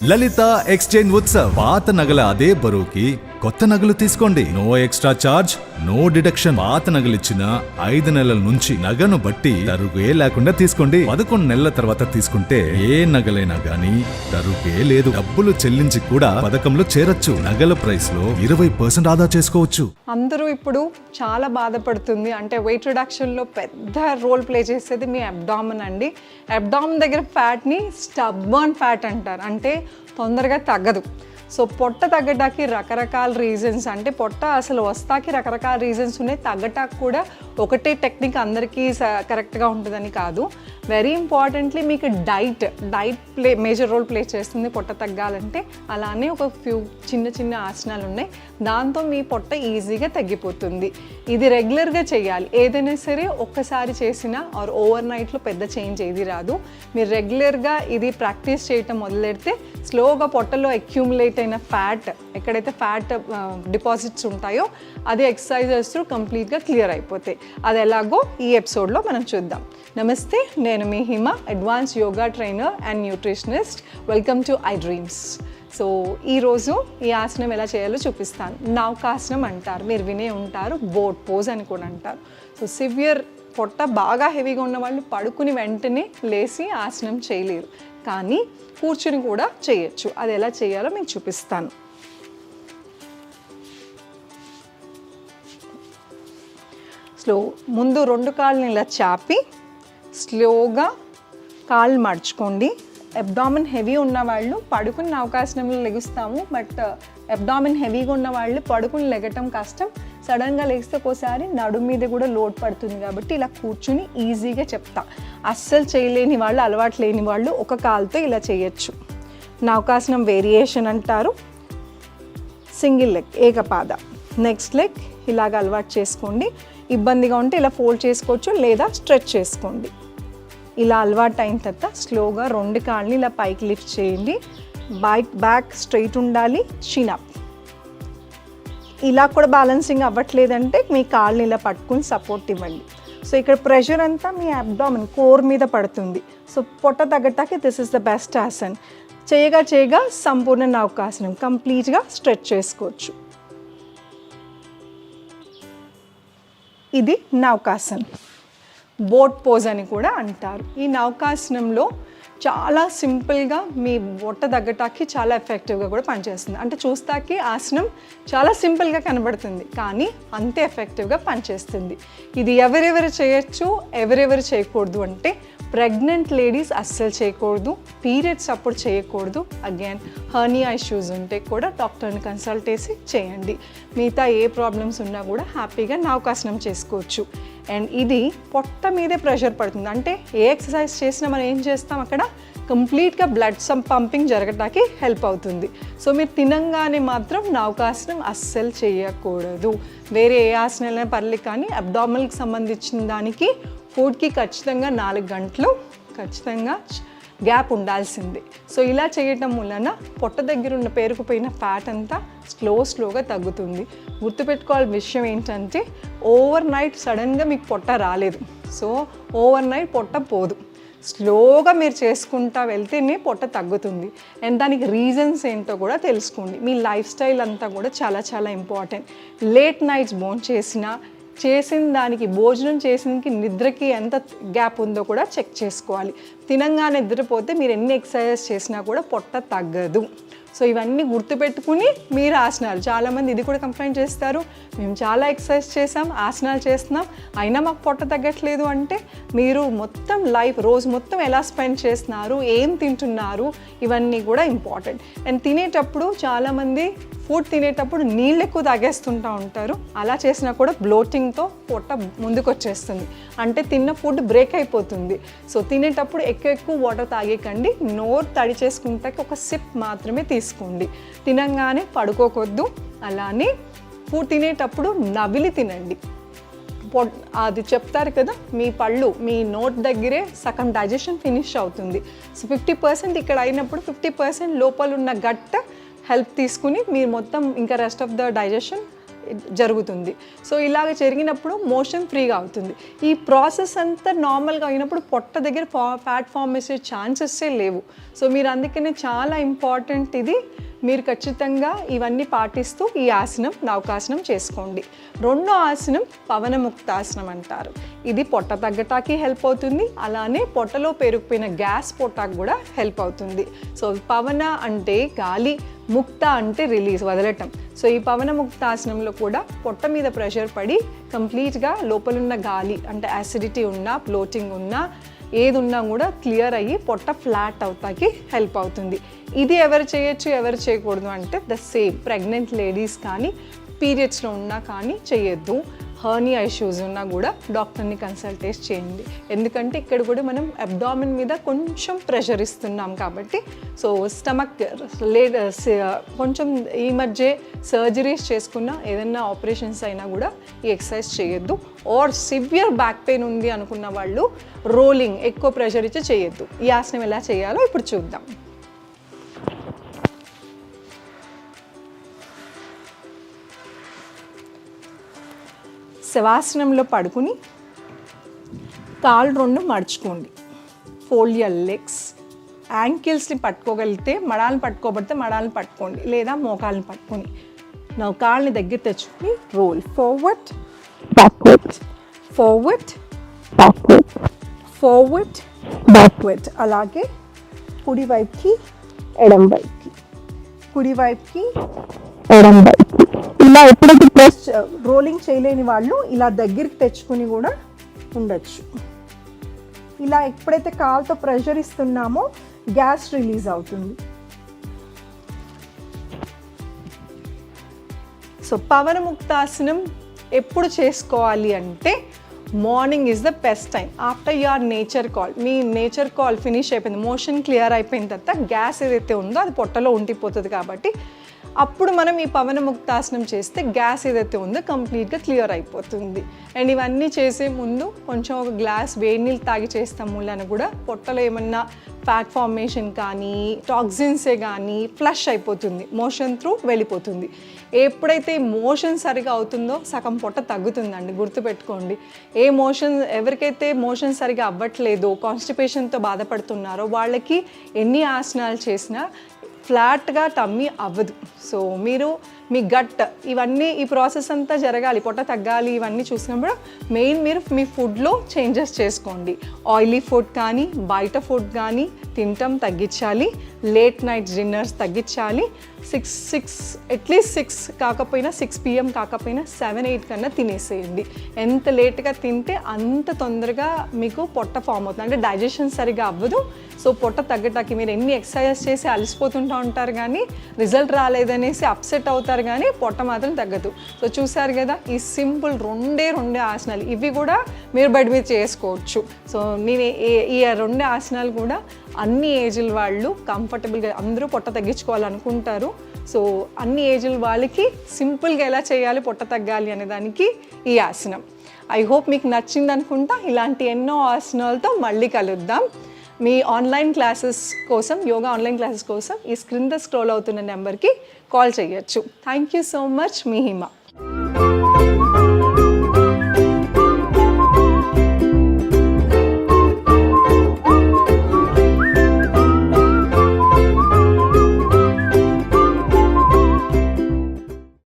లలిత exchange Utsav. పాత నగల అదే బరువుకి కొత్త నగలు తీసుకోండి. No extra charge, no deduction. పాత నగలిచ్చిన 5 నెలల నుంచి నగను బట్టి తరుగే లేకుండా తీసుకోండి. 11 నెలల తర్వాత తీసుకుంటే ఏ నగలైనా గానీ తరుగే లేదు. డబ్బులు చెల్లించి కూడా పథకంలో చేరొచ్చు. నగల ప్రైస్ లో 20% ఆదా చేసుకోవచ్చు. అందరూ ఇప్పుడు చాలా బాధపడుతుంది. అంటే వెయిట్ రిడక్షన్ లో పెద్ద రోల్ ప్లే చేసేది మీ అబ్డామన్ అండి. అబ్డామన్ దగ్గర ఫ్యాట్ ని స్టబ్బర్న్ ఫ్యాట్ అంటారు. అంటే తొందరగా తగ్గదు. సో పొట్ట తగ్గటానికి రకరకాల రీజన్స్, అంటే పొట్ట అసలు వస్తాకి రకరకాల రీజన్స్ ఉన్నాయి. తగ్గటానికి కూడా ఒకటే టెక్నిక్ అందరికీ కరెక్ట్గా ఉంటుందని కాదు. వెరీ ఇంపార్టెంట్లీ మీకు డైట్ మేజర్ రోల్ ప్లే చేస్తుంది పొట్ట తగ్గాలంటే. అలానే ఒక ఫ్యూ చిన్న చిన్న ఆసనాలు ఉన్నాయి, దాంతో మీ పొట్ట ఈజీగా తగ్గిపోతుంది. ఇది రెగ్యులర్గా చేయాలి. ఏదైనా సరే ఒక్కసారి చేసినా ఆర్ ఓవర్ నైట్లో పెద్ద చేంజ్ ఏది రాదు. మీరు రెగ్యులర్గా ఇది ప్రాక్టీస్ చేయటం మొదలెడితే స్లోగా పొట్టలో అక్యూములేట్ అయిన ఫ్యాట్, ఎక్కడైతే ఫ్యాట్ డిపాజిట్స్ ఉంటాయో అది ఎక్సర్సైజెస్ త్రూ కంప్లీట్గా క్లియర్ అయిపోతాయి. అది ఎలాగో ఈ ఎపిసోడ్లో మనం చూద్దాం. నమస్తే, నేను మీ Hima, advance yoga trainer and nutritionist. Welcome to iDreams. So ఈరోజు ఈ ఆసనం ఎలా చేయాలో చూపిస్తాను. నౌకాసనం అంటారు, మీరు వినే ఉంటారు. బోట్ పోజ్ అని కూడా అంటారు. సో సివియర్ పొట్ట బాగా హెవీగా ఉన్న వాళ్ళు పడుకుని వెంటనే లేచి ఆసనం చేయలేరు, కానీ కూర్చుని కూడా చేయొచ్చు. అది ఎలా చేయాలో మీకు చూపిస్తాను. ముందు 2 కాళ్ళని ఇలా చాపి స్లోగా కాళ్ళు మడుచుకోండి. అబ్డామిన్ హెవీ ఉన్న వాళ్ళు పడుకుని నౌకాసనంలో లెగుస్తాము, బట్ అబ్డామిన్ హెవీగా ఉన్న వాళ్ళు పడుకుని లెగటం కష్టం. సడన్గా లేస్తే ఒక్కోసారి నడుము మీద కూడా లోడ్ పడుతుంది, కాబట్టి ఇలా కూర్చుని ఈజీగా చెప్తా. అస్సలు చేయలేని వాళ్ళు, అలవాటు లేని వాళ్ళు ఒక కాలుతో ఇలా చేయొచ్చు. నౌకాసనం వేరియేషన్ అంటారు. Single leg, ఏకపాద. నెక్స్ట్ లెగ్ ఇలాగ అలవాటు చేసుకోండి. ఇబ్బందిగా ఉంటే ఇలా ఫోల్డ్ చేసుకోవచ్చు, లేదా స్ట్రెచ్ చేసుకోండి. ఇలా అలవాటు అయిన తర్వాత స్లోగా 2 కాళ్ళని ఇలా పైకి లిఫ్ట్ చేయండి. బ్యాక్ స్ట్రైట్ ఉండాలి, చిన్ అప్. ఇలా కూడా బ్యాలెన్సింగ్ అవ్వట్లేదంటే మీ కాళ్ళని ఇలా పట్టుకుని సపోర్ట్ ఇవ్వండి. సో ఇక్కడ ప్రెషర్ అంతా మీ అబ్డామిన్ కోర్ మీద పడుతుంది. సో పొట్ట తగ్గటానికి దిస్ ఇస్ ద బెస్ట్ ఆసన్. చేయగా సంపూర్ణ నౌకాసనం కంప్లీట్గా స్ట్రెచ్ చేసుకోవచ్చు. ఇది నౌకాసనం, బోట్ పోజ్ అని కూడా అంటారు. ఈ నౌకాసనంలో చాలా సింపుల్గా మీ పొట్ట తగ్గటానికి చాలా ఎఫెక్టివ్గా కూడా పనిచేస్తుంది. అంటే చూస్తాకి ఆసనం చాలా సింపుల్గా కనబడుతుంది, కానీ అంతే ఎఫెక్టివ్గా పనిచేస్తుంది. ఇది ఎవరెవరు చేయొచ్చు, ఎవరెవరు చేయకూడదు అంటే ప్రెగ్నెంట్ లేడీస్ అస్సలు చేయకూడదు, పీరియడ్స్ అప్పుడు చేయకూడదు. అగైన్ హర్నియా ఇష్యూస్ ఉంటే కూడా డాక్టర్ని కన్సల్ట్ చేసి చేయండి. మిగతా ఏ ప్రాబ్లమ్స్ ఉన్నా కూడా హ్యాపీగా నౌకాసనం చేసుకోవచ్చు. అండ్ ఇది పొట్ట మీదే ప్రెషర్ పడుతుంది. అంటే ఏ ఎక్సర్సైజ్ చేసినా మనం ఏం చేస్తాం, అక్కడ కంప్లీట్గా బ్లడ్ పంపింగ్ జరగటానికి హెల్ప్ అవుతుంది. సో మీరు తినంగానే మాత్రం నౌకాసనం అస్సలు చేయకూడదు. వేరే ఏ ఆసనాలైనా పర్లేదు, కానీ అబ్డామినల్కి సంబంధించిన దానికి ఫుడ్కి ఖచ్చితంగా 4 గంటలు ఖచ్చితంగా గ్యాప్ ఉండాల్సిందే. సో ఇలా చేయటం వలన పొట్ట దగ్గర ఉన్న పేరుకుపోయిన ఫ్యాట్ అంతా స్లోగా తగ్గుతుంది. గుర్తుపెట్టుకోవాల్సిన విషయం ఏంటంటే ఓవర్ నైట్ సడన్గా మీకు పొట్ట రాలేదు. సో ఓవర్ నైట్ పొట్ట పోదు, స్లోగా మీరు చేసుకుంటా వెళ్తేనే పొట్ట తగ్గుతుంది. అండ్ దానికి రీజన్స్ ఏంటో కూడా తెలుసుకోండి. మీ లైఫ్ స్టైల్ అంతా కూడా చాలా ఇంపార్టెంట్. లేట్ నైట్స్ చేసిన దానికి, భోజనం చేసినకి నిద్రకి ఎంత గ్యాప్ ఉందో కూడా చెక్ చేసుకోవాలి. తినంగానే నిద్రపోతే మీరు ఎన్ని ఎక్సర్సైజెస్ చేసినా కూడా పొట్ట తగ్గదు. సో ఇవన్నీ గుర్తుపెట్టుకుని మీరు ఆసనాలు, చాలామంది ఇది కూడా కంప్లైంట్ చేస్తారు, మేము చాలా ఎక్సర్సైజ్ చేసాం, ఆసనాలు చేస్తున్నాం, అయినా మాకు పొట్ట తగ్గట్లేదు. అంటే మీరు మొత్తం రోజు మొత్తం ఎలా స్పెండ్ చేస్తున్నారు, ఏం తింటున్నారు, ఇవన్నీ కూడా ఇంపార్టెంట్. అండ్ తినేటప్పుడు చాలామంది ఫుడ్ తినేటప్పుడు నీళ్ళు ఎక్కువ తాగేస్తుంటూ ఉంటారు. అలా చేసినా కూడా బ్లోటింగ్తో పొట్ట ముందుకు వచ్చేస్తుంది, అంటే తిన్న ఫుడ్ బ్రేక్ అయిపోతుంది. సో తినేటప్పుడు ఎక్కువ వాటర్ తాగేకండి. నోరు తడి చేసుకుంటే ఒక సిప్ మాత్రమే తీసుకోండి. తినంగానే పడుకోకొద్దు. అలానే ఫుడ్ తినేటప్పుడు నవిలి తినండి. అది చెప్తారు కదా, మీ పళ్ళు మీ నోట్ దగ్గరే సగం డైజెషన్ ఫినిష్ అవుతుంది. సో 50% ఇక్కడ అయినప్పుడు 50% లోపల ఉన్న గట్ హెల్ప్ తీసుకుని మీరు మొత్తం ఇంకా రెస్ట్ ఆఫ్ ద డైజెషన్ జరుగుతుంది. సో ఇలాగ జరిగినప్పుడు మోషన్ ఫ్రీగా అవుతుంది. ఈ ప్రాసెస్ అంతా నార్మల్గా అయినప్పుడు పొట్ట దగ్గర ఫ్యాట్ ఫామ్ చేసే ఛాన్సెస్సే లేవు. సో మీరు అందుకనే చాలా ఇంపార్టెంట్ ఇది. మీరు ఖచ్చితంగా ఇవన్నీ పాటిస్తూ ఈ ఆసనం నౌకాసనం చేసుకోండి. రెండో ఆసనం పవనముక్తాసనం అంటారు. ఇది పొట్ట తగ్గటానికి హెల్ప్ అవుతుంది, అలానే పొట్టలో పెరిగిపోయిన గ్యాస్ పొట్టాకు కూడా హెల్ప్ అవుతుంది. సో పవన అంటే గాలి, ముక్త అంటే రిలీజ్, వదలటం. సో ఈ పవనముక్తాసనంలో కూడా పొట్ట మీద ప్రెషర్ పడి కంప్లీట్గా లోపలున్న గాలి అంటే యాసిడిటీ ఉన్నా, బ్లోటింగ్ ఉన్నా, ఏది ఉన్నా కూడా క్లియర్ అయ్యి పొట్ట ఫ్లాట్ అవుతాకి హెల్ప్ అవుతుంది. ఇది ఎవరు చేయొచ్చు, ఎవరు చేయకూడదు అంటే ద సేమ్. ప్రెగ్నెంట్ లేడీస్ కానీ, పీరియడ్స్లో ఉన్నా కానీ చేయొద్దు. హర్నియా ఇష్యూస్ ఉన్నా కూడా డాక్టర్ని కన్సల్టేట్ చేయండి. ఎందుకంటే ఇక్కడ కూడా మనం అబ్డామిన్ మీద కొంచెం ప్రెషర్ ఇస్తున్నాం కాబట్టి. సో స్టమక్ కొంచెం ఈ మధ్య సర్జరీస్ చేసుకున్న ఏదైనా ఆపరేషన్స్ అయినా కూడా ఈ ఎక్సర్సైజ్ చేయొద్దు. ఆర్ సివియర్ బ్యాక్ పెయిన్ ఉంది అనుకున్న వాళ్ళు రోలింగ్ ఎక్కువ ప్రెషర్ ఇచ్చి చేయొద్దు. ఈ ఆసనం ఎలా చేయాలో ఇప్పుడు చూద్దాం. శవాసనంలో పడుకుని కాళ్ళు రెండు మడుచుకోండి. Fold your legs. యాంకిల్స్ని పట్టుకోగలిగితే మడాలను పట్టుకోబడితే మడాలను పట్టుకోండి, లేదా మోకాళ్ళని పట్టుకొని నా కాళ్ళని దగ్గర తెచ్చుకొని roll forward backward, forward backward, forward backward. అలాగే కుడివైపుకి ఎడం వైపుకి, కుడివైపుకి ఎడం వైపుకి. ఇలా ఎప్పుడైతే ప్రెస్ రోలింగ్ చేయలేని వాళ్ళు ఇలా దగ్గరికి తెచ్చుకుని కూడా ఉండొచ్చు. ఇలా ఎప్పుడైతే కాలుతో ప్రెషర్ ఇస్తున్నామో గ్యాస్ రిలీజ్ అవుతుంది. సో పవనముక్తాసనం ఎప్పుడు చేసుకోవాలి అంటే morning is the best time after your nature call. Me nature call finish అయిపోయింది, మోషన్ క్లియర్ అయిపోయిన తర్వాత గ్యాస్ ఏదైతే ఉందో అది పొట్టలో ఉండిపోతుంది కాబట్టి అప్పుడు మనం ఈ పవనముక్తాసనం చేస్తే గ్యాస్ ఏదైతే ఉందో కంప్లీట్గా క్లియర్ అయిపోతుంది. అండ్ ఇవన్నీ చేసే ముందు కొంచెం ఒక గ్లాస్ వేడి నీళ్ళు తాగి చేస్తాం మూలన కూడా పొట్టలో ఏమన్నా ఫ్యాట్ ఫార్మేషన్ కానీ టాక్సిన్సే కానీ ఫ్లష్ అయిపోతుంది, మోషన్ త్రూ వెళ్ళిపోతుంది. ఎప్పుడైతే మోషన్ సరిగా అవుతుందో సగం పొట్ట తగ్గుతుందండి, గుర్తుపెట్టుకోండి. ఎవరికైతే మోషన్ సరిగా అవ్వట్లేదో, కాన్స్టిపేషన్తో బాధపడుతున్నారో వాళ్ళకి ఎన్ని ఆసనాలు చేసినా ఫ్లాట్గా టమ్మీ అవ్వదు. సో మీరు మీ గట్ ఇవన్నీ ఈ ప్రాసెస్ అంతా జరగాలి, పొట్ట తగ్గాలి, ఇవన్నీ చూసినప్పుడు మెయిన్ మీరు మీ ఫుడ్లో చేంజెస్ చేసుకోండి. ఆయిలీ ఫుడ్ కానీ బయట ఫుడ్ కానీ తినటం తగ్గించాలి. లేట్ నైట్ డిన్నర్స్ తగ్గించాలి. 6 కాకపోయినా 6 PM కాకపోయినా 7-8 కన్నా తినేసేయండి. ఎంత లేట్గా తింటే అంత తొందరగా మీకు పొట్ట ఫామ్ అవుతుంది, అంటే డైజెషన్ సరిగా అవ్వదు. సో పొట్ట తగ్గటానికి మీరు ఎన్ని ఎక్సర్సైజెస్ చేసి అలసిపోతుంటూ ఉంటారు కానీ రిజల్ట్ రాలేదనేసి అప్సెట్ అవుతారు కానీ పొట్ట మాత్రం తగ్గదు. సో చూసారు కదా, ఈ సింపుల్ రెండే ఆసనాలు, ఇవి కూడా మీరు బయట మీద చేసుకోవచ్చు. సో నేను ఈ 2 ఆసనాలు కూడా అన్ని ఏజ్ల వాళ్ళు కంఫర్టబుల్గా, అందరూ పొట్ట తగ్గించుకోవాలనుకుంటారు. సో అన్ని ఏజ్ల వాళ్ళకి సింపుల్గా ఎలా చేయాలి పొట్ట తగ్గాలి అనే దానికి ఈ ఆసనం. ఐ హోప్ మీకు నచ్చింది అనుకుంటా. ఇలాంటి ఎన్నో ఆసనాలతో మళ్ళీ కలుద్దాం. మీ ఆన్లైన్ క్లాసెస్ కోసం, యోగా ఆన్లైన్ క్లాసెస్ కోసం ఈ క్రింద స్క్రోల్ అవుతున్న నెంబర్కి కాల్ చేయొచ్చు. Thank you so much. Me Hima.